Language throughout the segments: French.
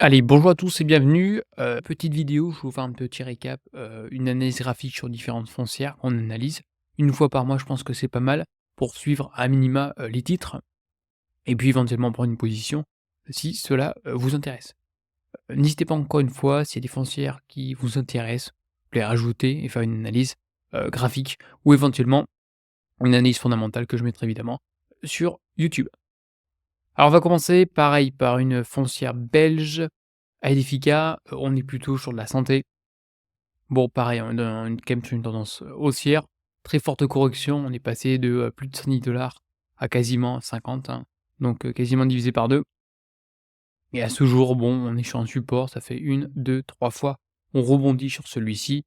Allez, bonjour à tous et bienvenue. Petite vidéo, je vais vous faire un petit récap, une analyse graphique sur différentes foncières qu'on analyse. Une fois par mois, je pense que c'est pas mal pour suivre à minima, les titres et puis éventuellement prendre une position si cela, vous intéresse. N'hésitez pas encore une fois, s'il y a des foncières qui vous intéressent, les rajouter et faire une analyse, graphique ou éventuellement une analyse fondamentale que je mettrai évidemment sur YouTube. Alors on va commencer pareil par une foncière belge, Aedifica, on est plutôt sur de la santé. Bon pareil, on est dans une quand même sur une tendance, haussière, très forte correction, on est passé de, plus de 110 à quasiment 50, hein, donc quasiment divisé par 2. Et à ce jour, bon, on est sur un support, ça fait une, 2, 3 fois, on rebondit sur celui-ci,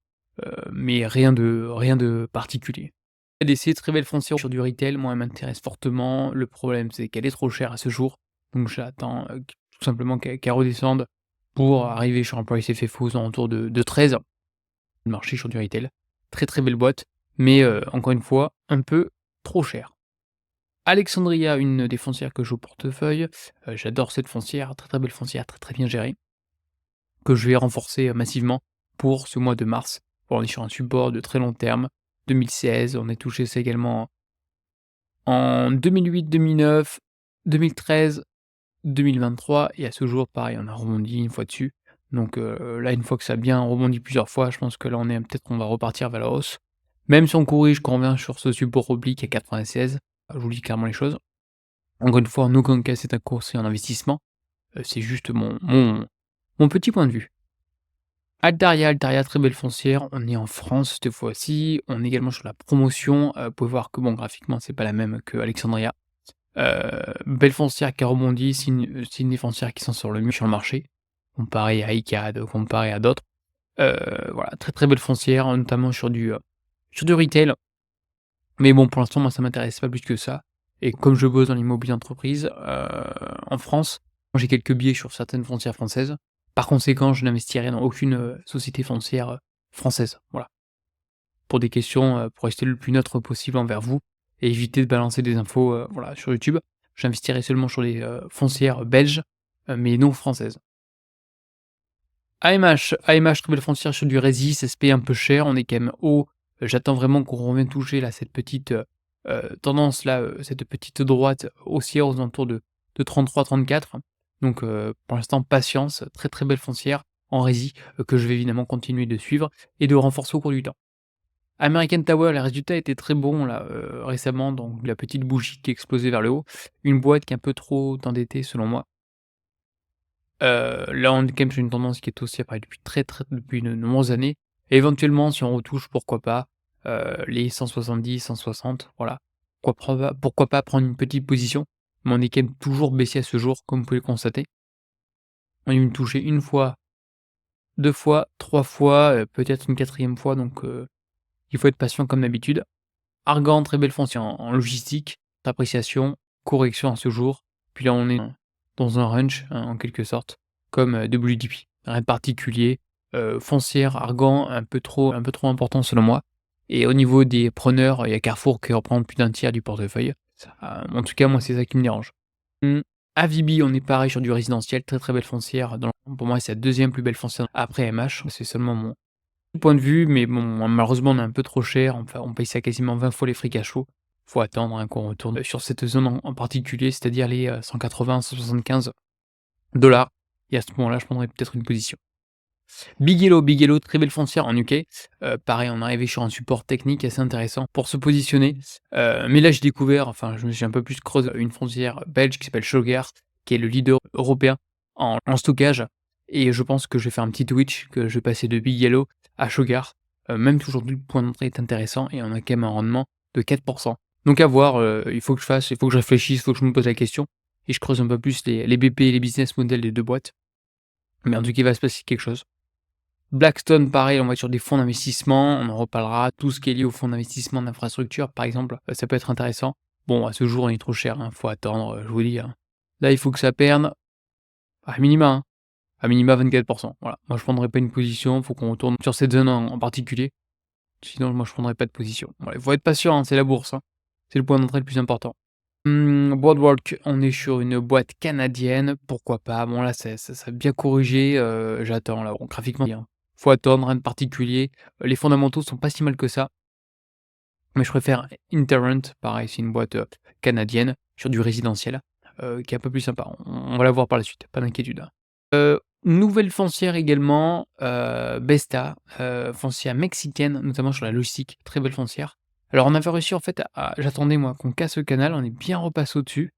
mais rien de particulier. ADC, très belle foncière sur du retail, moi elle m'intéresse fortement. Le problème, c'est qu'elle est trop chère à ce jour, donc j'attends, tout simplement qu'elle redescende pour arriver sur un price FFO aux alentours de 13. Le marché sur du retail. Très, très belle boîte, mais encore une fois, un peu trop cher. Alexandria, une des foncières que j'ai au portefeuille, j'adore cette foncière, très, très belle foncière, très, très bien gérée, que je vais renforcer, massivement pour ce mois de mars. Bon, on est sur un support de très long terme, 2016, on est touché ça également en 2008, 2009, 2013, 2023 et à ce jour, pareil, on a rebondi une fois dessus. Donc là, une fois que ça a bien rebondi plusieurs fois, je pense que là, on est peut-être qu'on va repartir vers la hausse. Même si on corrige, qu'on revient sur ce support oblique à 96, je vous dis clairement les choses. Encore une fois, en aucun cas, c'est un conseil en investissement, c'est juste mon petit point de vue. Altaria, très belle foncière, on est en France cette fois-ci, on est également sur la promotion, vous pouvez voir que bon, graphiquement, c'est pas la même que Alexandria. Belle foncière qui a rebondi, c'est une des foncières qui sont sur le mieux sur le marché, comparé à Icade, comparé à d'autres. Voilà, très, très belle foncière, notamment sur du retail. Mais bon, pour l'instant, moi, ça m'intéresse pas plus que ça et comme je bosse dans l'immobilier d'entreprise, en France, moi, j'ai quelques biais sur certaines foncières françaises. Par conséquent, je n'investirai dans aucune, société foncière, française. Voilà. Pour des questions, pour rester le plus neutre possible envers vous et éviter de balancer des infos, voilà, sur YouTube. J'investirai seulement sur les, foncières belges, mais non françaises. AMH, très belle foncière sur du rési, ça se paye un peu cher, on est quand même haut. J'attends vraiment qu'on revienne toucher là cette petite, tendance là, cette petite droite haussière aux alentours de 33-34. Donc pour l'instant patience, très, très belle foncière en rési, que je vais évidemment continuer de suivre et de renforcer au cours du temps. American Tower, les résultats étaient très bons là, récemment, donc la petite bougie qui explosait vers le haut. Une boîte qui est un peu trop endettée selon moi. Là, on est quand même sur une tendance qui est haussière pareil depuis de nombreuses années. Et éventuellement, si on retouche, pourquoi pas, les 170-160, voilà. Pourquoi pas prendre une petite position, mais on est quand même toujours baissier à ce jour, comme vous pouvez le constater. On a eu me toucher une fois, 2 fois, 3 fois, peut-être une quatrième fois, donc il faut être patient comme d'habitude. Argan, très belle foncière en logistique, appréciation, correction à ce jour. Puis là, on est dans un range, hein, en quelque sorte, comme, WDP. Rien de particulier, foncière, Argan, un peu trop important selon moi et au niveau des preneurs, il y a Carrefour qui reprend plus d'un tiers du portefeuille. En tout cas, moi, c'est ça qui me dérange. Mmh, Avibi, on est pareil sur du résidentiel, très, très belle foncière pour moi, c'est la deuxième plus belle foncière après MH. C'est seulement mon point de vue, mais bon, malheureusement, on est un peu trop cher. Enfin, on paye ça quasiment 20 fois les free cash flow. Faut attendre, hein, qu'on retourne sur cette zone en particulier, c'est-à-dire les 180-175 et à ce moment-là, je prendrai peut-être une position. Big Yellow, très belle foncière en UK. Pareil, on est arrivé sur un support technique assez intéressant pour se positionner. Mais là, j'ai découvert, enfin, je me suis un peu plus creusé une foncière belge qui s'appelle Shurgard, qui est le leader européen en stockage. Et je pense que je vais faire un petit Twitch, que je vais passer de Big Yellow à Shurgard. Même si aujourd'hui le point d'entrée est intéressant et on a quand même un rendement de 4%. Donc à voir, il faut que je réfléchisse, il faut que je me pose la question et je creuse un peu plus les BP et les business models des 2 boîtes. Mais en tout cas, il va se passer quelque chose. Blackstone, pareil, on va sur des fonds d'investissement, on en reparlera. Tout ce qui est lié aux fonds d'investissement d'infrastructure, par exemple, ça peut être intéressant. Bon, à ce jour, on est trop cher, hein, faut attendre, je vous dis, hein. Là, il faut que ça perde à minima, hein, à minima 24%. Voilà. Moi, je prendrais pas une position, faut qu'on retourne sur cette zone en particulier. Sinon, moi, je prendrais pas de position. Voilà, il faut être patient, hein, c'est la bourse, hein. C'est le point d'entrée le plus important. Boardwalk, on est sur une boîte canadienne, pourquoi pas? Bon là, ça a bien corrigé, j'attends là. Bon graphiquement bien, faut attendre, rien de particulier. Les fondamentaux sont pas si mal que ça, mais je préfère Interrent, pareil, c'est une boîte, canadienne sur du résidentiel, qui est un peu plus sympa. On va la voir par la suite, pas d'inquiétude, hein. Nouvelle foncière également, Besta, foncière mexicaine, notamment sur la logistique, très belle foncière. Alors on avait réussi en fait à j'attendais moi qu'on casse le canal, on est bien repassé au-dessus.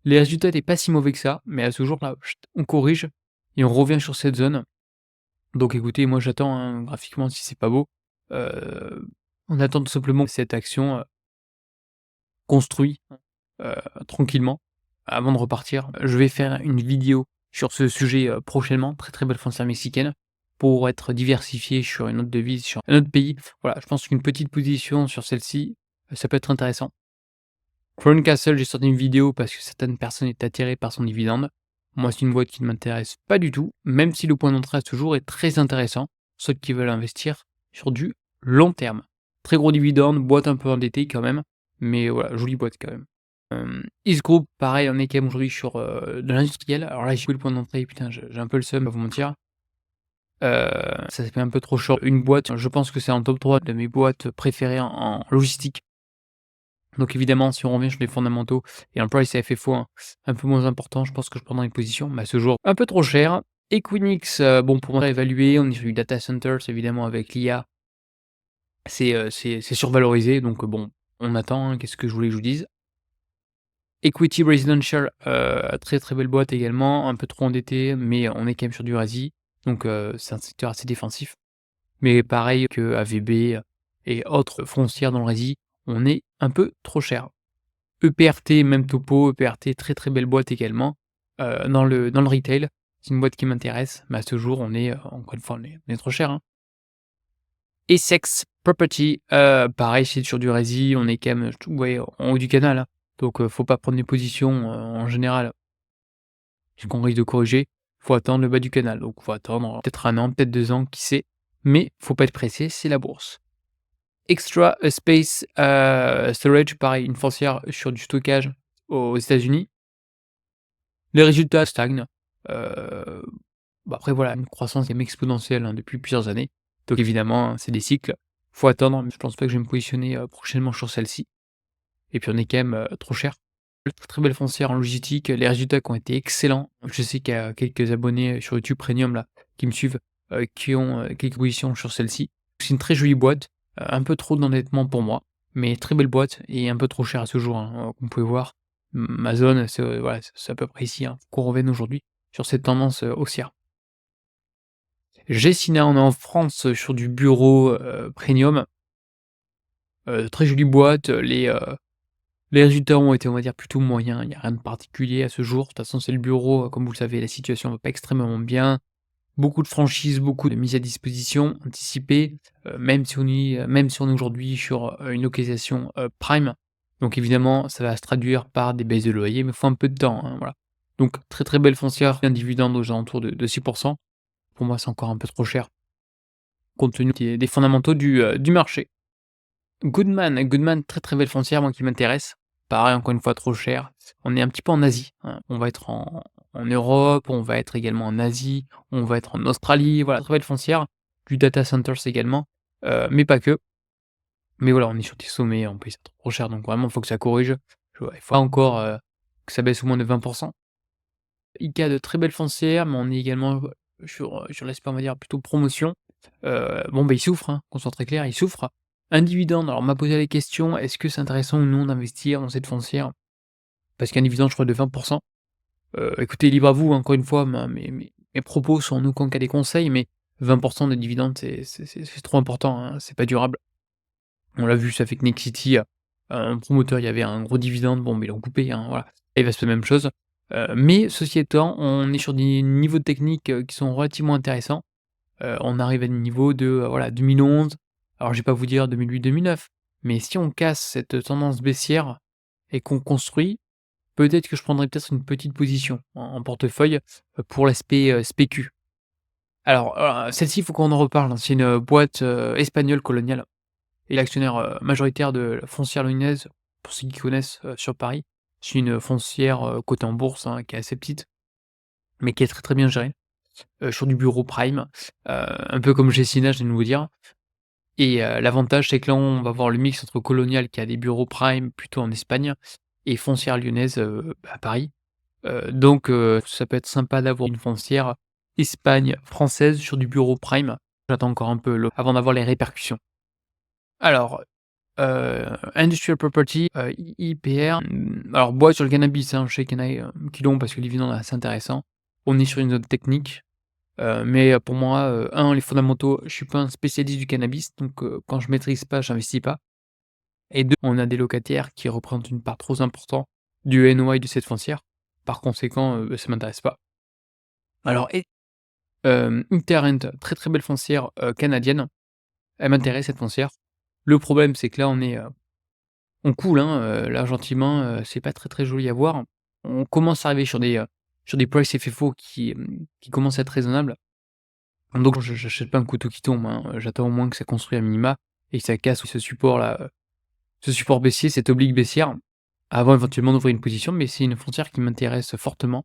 Les résultats étaient pas si mauvais que ça, mais à ce jour là, chut, on corrige et on revient sur cette zone. Donc écoutez, moi j'attends, hein, graphiquement si c'est pas beau, heu, on attend tout simplement que cette action, construit, heu, tranquillement avant de repartir. Je vais faire une vidéo sur ce sujet, prochainement, très, très belle foncière mexicaine, pour être diversifié sur une autre devise, sur un autre pays. Voilà, je pense qu'une petite position sur celle-ci, ça peut être intéressant. Crown Castle, j'ai sorti une vidéo parce que certaines personnes étaient attirées par son dividende. Moi, c'est une boîte qui ne m'intéresse pas du tout, même si le point d'entrée à ce jour est très intéressant, ceux qui veulent investir sur du long terme. Très gros dividende, boîte un peu endettée quand même, mais voilà, jolie boîte quand même. East Group, pareil, on est quand même aujourd'hui sur, de l'industriel. Alors là, j'ai vu le point d'entrée, putain, j'ai un peu le seum, pas vous mentir. Ça fait un peu trop short. Une boîte, je pense que c'est en top 3 de mes boîtes préférées en logistique. Donc évidemment, si on revient sur les fondamentaux et un price à FFO un peu moins important, je pense que je prendrai une position, mais à ce jour, un peu trop cher. Equinix, bon pour moi évalué, on est sur du data centers évidemment avec l'IA, c'est survalorisé donc bon, on attend, hein, qu'est-ce que je voulais que je vous dise? Equity Residential, très, très belle boîte également, un peu trop endetté, mais on est quand même sur du resi, donc c'est un secteur assez défensif. Mais pareil que AVB et autres foncières dans le resi, on est un peu trop cher. EPRT, même topo, EPRT, très, très belle boîte également, dans le retail. C'est une boîte qui m'intéresse, mais à ce jour, on est, encore une fois, on est trop cher, hein. Essex Property, pareil, c'est sur du resi, on est quand même, ouais, en haut du canal, hein, donc faut pas prendre des positions, en général, puisqu'on risque de corriger. Faut attendre le bas du canal, donc faut attendre peut-être 1 an, peut-être 2 ans, qui sait? Mais faut pas être pressé, c'est la bourse. Extra Space, Storage, pareil, une foncière sur du stockage aux États-Unis. Les résultats stagnent, heu, bah, après voilà, une croissance quand même exponentielle, hein, depuis plusieurs années. Donc évidemment, hein, c'est des cycles. Faut attendre, mais je pense pas que je vais me positionner, prochainement sur celle-ci. Et puis on est quand même, trop cher. Très belle foncière en logistique, les résultats qui ont été excellents. Je sais qu'il y a quelques abonnés sur YouTube Premium là, qui me suivent, qui ont, quelques positions sur celle-ci. C'est une très jolie boîte, un peu trop d'endettement pour moi, mais très belle boîte et un peu trop cher à ce jour, hein, comme vous pouvez voir. Ma zone, c'est, voilà, c'est à peu près ici, hein. Faut qu'on revienne aujourd'hui sur cette tendance, haussière. Gecina, on est en France, sur du bureau, premium, très jolie boîte, les résultats ont été, on va dire, plutôt moyens. Il y a rien de particulier à ce jour. De toute façon, c'est le bureau, comme vous le savez, la situation va pas extrêmement bien. Beaucoup de franchises, beaucoup de mises à disposition anticipées, même si on est aujourd'hui sur, une localisation, prime. Donc évidemment, ça va se traduire par des baisses de loyer, mais il faut un peu de temps, hein, voilà. Donc très, très belle foncière, un dividende aux alentours de 6. Pour moi, c'est encore un peu trop cher, compte tenu des fondamentaux du marché. Goodman, très, très belle foncière, moi qui m'intéresse. Pareil, encore une fois, trop cher. On est un petit peu en Asie, hein. On va être en Europe, on va être également en Asie, on va être en Australie, voilà, très belle foncière. Du data centers également, mais pas que. Mais voilà, on est sur des sommets, on paye ça trop cher, donc vraiment, il faut que ça corrige. Il faut encore, que ça baisse au moins de 20. IKEA, de très belles foncières, mais on est également, sur l'aspect, on va dire, plutôt promotion. Bon, bah, il souffre, hein, qu'on soit très clair, il souffre. Un dividende, alors on m'a posé la question: «Est-ce que c'est intéressant ou non d'investir dans cette foncière?» Parce qu'un dividende, je crois, de 20. Écoutez, libre à vous, encore une fois, mes propos sont en aucun cas des conseils, mais 20 de dividende, c'est trop important, hein, c'est pas durable. On l'a vu, ça fait que Nexity, un promoteur, il y avait un gros dividende, bon, mais ils l'ont coupé, hein, voilà. Et il va se faire la même chose. Mais ceci étant, on est sur des niveaux techniques, qui sont relativement intéressants. On arrive à des niveaux de, voilà, 2011. Alors je vais pas vous dire 2008-2009, mais si on casse cette tendance baissière et qu'on construit, peut-être que je prendrai peut-être une petite position en portefeuille, pour l'aspect, spécu. Alors, celle-ci, il faut qu'on en reparle, hein. C'est une, boîte, espagnole coloniale et l'actionnaire, majoritaire de la Foncière Lyonnaise, pour ceux qui connaissent, sur Paris. C'est une foncière, cotée en bourse, hein, qui est assez petite, mais qui est très, très bien gérée, sur du bureau prime, un peu comme Gecina, je viens de vous dire. Et l'avantage, c'est que là, on va voir le mix entre Colonial qui a des bureaux prime plutôt en Espagne et Foncière Lyonnaise, à Paris. Donc ça peut être sympa d'avoir une foncière Espagne française sur du bureau prime. J'attends encore un peu le avant d'avoir les répercussions. Alors, Industrial Property, IPR, alors boîte sur le cannabis, hein, je sais qu'il y en a, qui l'ont parce que les dividendes est assez intéressant. On est sur une zone technique. Mais pour moi, 1 les fondamentaux, je suis pas un spécialiste du cannabis, donc quand je maîtrise pas, j'investis pas et 2 on a des locataires qui représentent une part trop importante du NOI de cette foncière. Par conséquent, ça m'intéresse pas. Alors et Interrent, très, très belle foncière, canadienne. Elle m'intéresse cette foncière. Le problème, c'est que là, on coule, hein, là gentiment, c'est pas très, très joli à voir. On commence à arriver sur des price FFO qui commencent à être raisonnables. Donc j'achète pas un couteau qui tombe, hein, j'attends au moins que ça construise à minima et que ça casse ce support-là, ce support baissier, cette oblique baissière, avant éventuellement d'ouvrir une position, mais c'est une frontière qui m'intéresse fortement.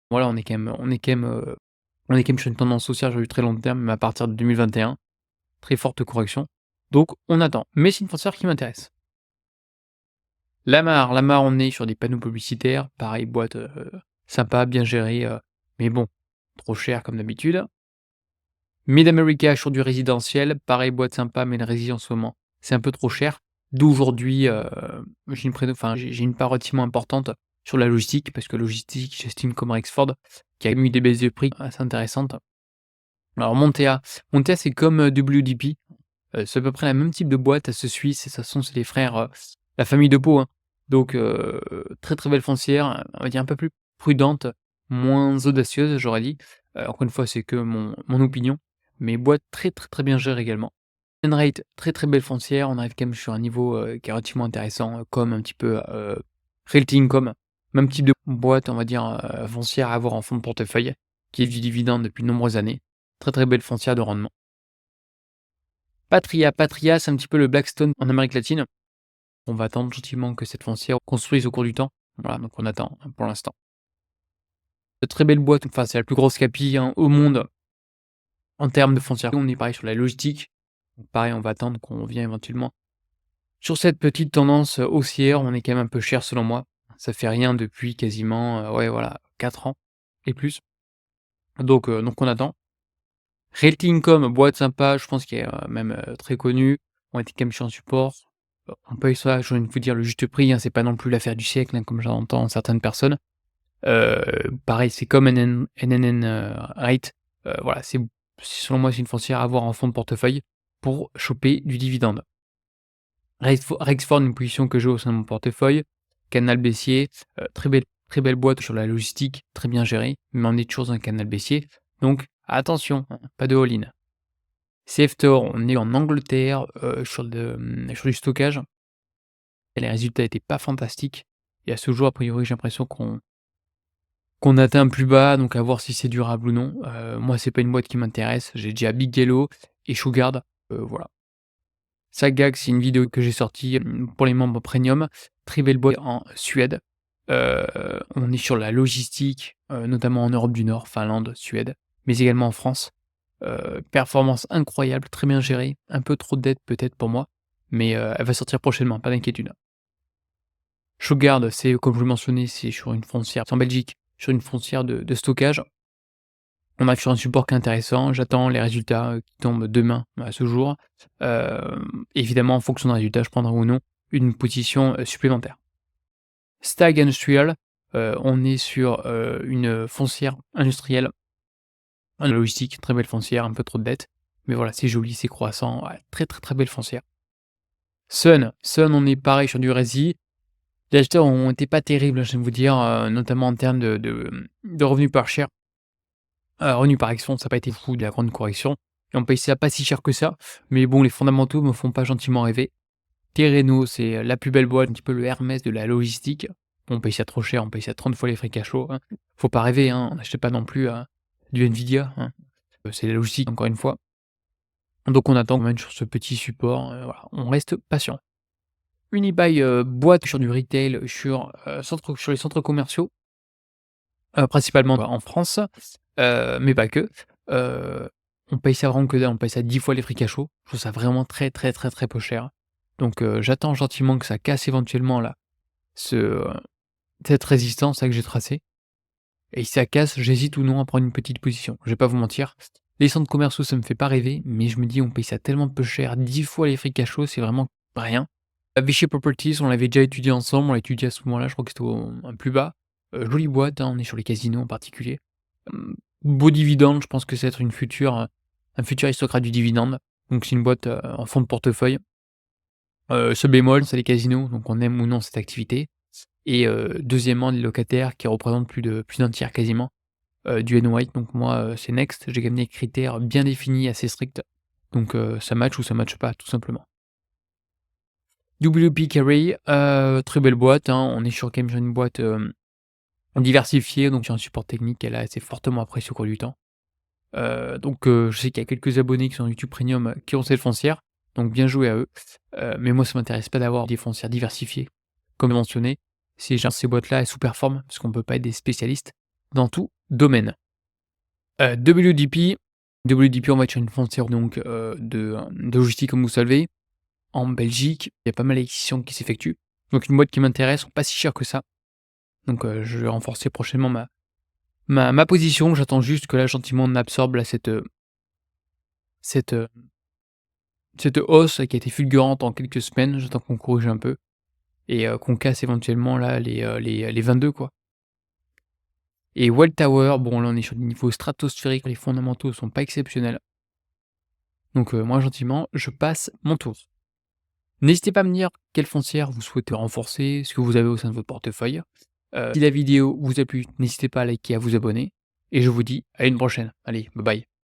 Voilà, on est quand même sur une tendance haussière sur du très long terme, mais à partir de 2021, très forte correction, donc on attend. Mais c'est une frontière qui m'intéresse. Lamar, on est sur des panneaux publicitaires, pareil boîte, sympa, bien gérée, mais bon, trop cher comme d'habitude. Mid-America sur du résidentiel, pareil boîte sympa, mais le rési en ce moment, c'est un peu trop cher. D'où aujourd'hui, j'ai une part relativement importante sur la logistique, parce que logistique, j'estime comme Rexford, qui a eu des baisses de prix assez intéressantes. Alors Montea c'est comme, WDP, c'est à peu près le même type de boîte, elle se suit, c'est les frères, la famille de Pau, hein. Donc très, très belle foncière, on va dire un peu plus prudente, moins audacieuse, j'aurais dit. Encore une fois, c'est que mon opinion, mais boîte très, très, très bien gérée également. Enrate, très, très belle foncière, on arrive quand même sur un niveau, qui est relativement intéressant, comme un petit peu, Realty Income, même type de boîte, on va dire, foncière à avoir en fonds de portefeuille, qui est du dividende depuis de nombreuses années. Très, très belle foncière de rendement. Patria, c'est un petit peu le Blackstone en Amérique latine. On va attendre gentiment que cette foncière construise au cours du temps. Voilà, donc on attend, hein, pour l'instant. De très belle boîte, enfin, c'est la plus grosse capi, hein, au monde en termes de foncière. On est pareil sur la logistique. Donc pareil, on va attendre qu'on vienne éventuellement sur cette petite tendance haussière. On est quand même un peu cher selon moi. Ça fait rien depuis quasiment, ouais, voilà, 4 ans et plus. Donc on attend. Realty Income, boîte sympa, je pense qu'il est, même, très connue. On était quand même sur un support. On paye ça, j'ai envie de vous dire le juste prix, hein, c'est pas non plus l'affaire du siècle, hein, comme j'entends certaines personnes. Pareil, c'est comme NNN, Rate, voilà, selon moi, c'est une foncière à avoir en fond de portefeuille pour choper du dividende. Rexford, une position que j'ai au sein de mon portefeuille. Canal baissier, très belle boîte sur la logistique, très bien gérée, mais on est toujours dans un canal baissier, donc attention, hein, pas de all-in. Safetor, on est en Angleterre, sur du stockage et les résultats étaient pas fantastiques et à ce jour, a priori, j'ai l'impression qu'on atteint plus bas, donc à voir si c'est durable ou non. Moi, c'est pas une boîte qui m'intéresse, j'ai déjà Big Yellow et Shugard, voilà. Sagag, c'est une vidéo que j'ai sortie, pour les membres premium. Très belle boîte en Suède. On est sur la logistique, notamment en Europe du Nord, Finlande, Suède, mais également en France. Performance incroyable, très bien gérée, un peu trop de dettes peut-être pour moi, mais elle va sortir prochainement, pas d'inquiétude. Shurgard, c'est comme je le mentionnais, c'est sur une frontière c'est en Belgique, sur une frontière de stockage. On arrive sur un support qui est intéressant, j'attends les résultats, qui tombent demain à ce jour. Évidemment en fonction des résultats, je prendrai ou non une position, supplémentaire. Stag Industrial, on est sur, une foncière industrielle, en logistique, très belle foncière, un peu trop de dettes, mais voilà, c'est joli, c'est croissant, ouais, très, très, très belle foncière. Sun, on est pareil sur du rési. Les acheteurs ont été pas terribles, je vais vous dire, notamment en termes de revenus par share. Revenus par action, ça a pas été fou de la grande correction et on paye ça pas si cher que ça, mais bon, les fondamentaux me font pas gentiment rêver. Terreno, c'est la plus belle boîte, un petit peu le Hermès de la logistique. On paye ça trop cher, on paye ça 30 fois les free cash flow, hein. Faut pas rêver, hein, on n'achète pas non plus, du Nvidia, hein. C'est la logistique encore une fois. Donc on attend quand même sur ce petit support, voilà, on reste patient. Unibail, boîte sur du retail, sur les centres commerciaux, principalement en France, mais pas que. Heu, on paye ça vraiment que dalle, on paye ça 10 fois les fric à chaud. Je trouve ça vraiment très, très, très, très peu cher. Donc j'attends gentiment que ça casse éventuellement là, ce, cette résistance là que j'ai tracée et si ça casse, j'hésite ou non à prendre une petite position. Je vais pas vous mentir, les centres commerciaux, ça me fait pas rêver, mais je me dis: «On paye ça tellement peu cher, 10 fois les fric à chaud, c'est vraiment rien». Vichy Properties, on l'avait déjà étudié ensemble, on l'a étudié à ce moment-là, je crois que c'était au un plus bas. Jolie boîte, hein, on est sur les casinos en particulier. Beau dividende, je pense que c'est être un futur aristocrate du dividende. Donc c'est une boîte, en fonds de portefeuille. Seul bémol, c'est les casinos, donc on aime ou non cette activité et deuxièmement, les locataires qui représentent plus d'un tiers quasiment, du N-White. Donc moi, c'est next, j'ai quand même des critères bien définis, assez stricts. Donc ça match ou ça matche pas, tout simplement. WP Carey, très belle boîte, hein. On est quand même sur une boîte, diversifiée, donc il y a un support technique qu'elle a assez fortement apprécié au cours du temps. Donc je sais qu'il y a quelques abonnés qui sont YouTube Premium, qui ont cette foncière, donc bien joué à eux. Mais moi ça m'intéresse pas d'avoir des foncières diversifiées. Comme mentionné, ces boîtes-là, elles sous-performent parce qu'on peut pas être des spécialistes dans tout domaine. WDP, WDP on va être sur une foncière donc, de logistique comme vous savez. En Belgique, il y a pas mal d'acquisitions qui s'effectuent. Donc une boîte qui m'intéresse, pas si cher que ça. Donc je vais renforcer prochainement ma position. J'attends juste que là, gentiment, on absorbe là cette, heu, cette hausse qui a été fulgurante en quelques semaines. J'attends qu'on corrige un peu et qu'on casse éventuellement là les 22 quoi. Et Welltower, bon là, on est sur des niveaux stratosphériques, les fondamentaux sont pas exceptionnels. Donc moi gentiment, je passe mon tour. N'hésitez pas à me dire quelle foncière vous souhaitez renforcer, ce que vous avez au sein de votre portefeuille. Si la vidéo vous a plu, n'hésitez pas à liker, à vous abonner et je vous dis à une prochaine. Allez, bye bye.